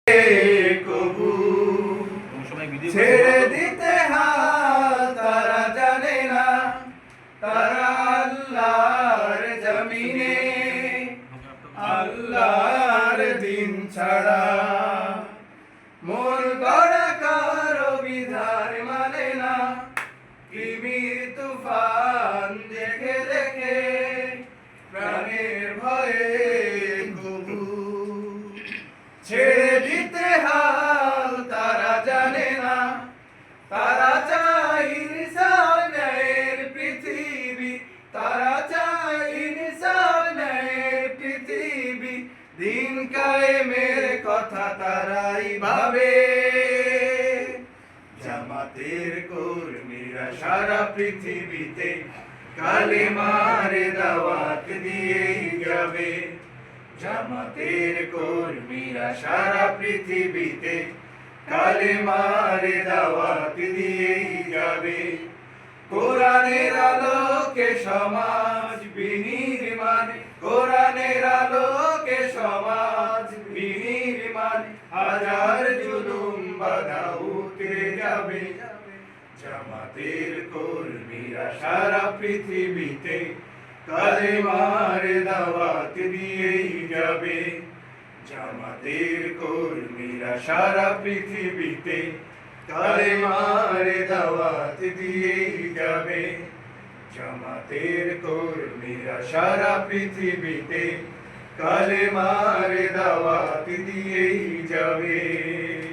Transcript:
কবু ছেড়ে দিতে হাল তারা জানে না, তারা আল্লাহর জমিনে আল্লাহর দিন ছাড়া মন গড়া কারো বিধান মানে না। কিমির তুফান দেখে দেখে প্রাণের ভয়ে কবু ছেড়ে দিতে হাল তারা জানে না, তারা চায় ইনসাফ ন্যায়ের পৃথিবী, তারা চায় ইনসাফ ন্যায়ের পৃথিবী। দিন কায়েমের কথা তারাই ভাবে, জামাতের কর্মীরা সারা পৃথিবীতে কালেমার দাওয়াত দিয়েই যাবে। জামাতের কর্মীরা সারা পৃথিবীতে কালেমার দাওয়াত দিয়েই যাবে। কোরআনের আলোকে সমাজ বিনির্মাণ, কোরআনের আলোকে সমাজ বিনির্মাণ। হাজার জুলুম বাধা উতরে যাবে। জামাতের কর্মীরা সারা পৃথিবীতে কালেমার দাওয়াত দিয়েই যাবে। জামাতের কর্মীরা সারা পৃথিবীতে কালেমার দাওয়াত দিয়েই যাবে। জামাতের কর্মীরা সারা পৃথিবীতে কালেমার দাওয়াত দিয়েই যাবে।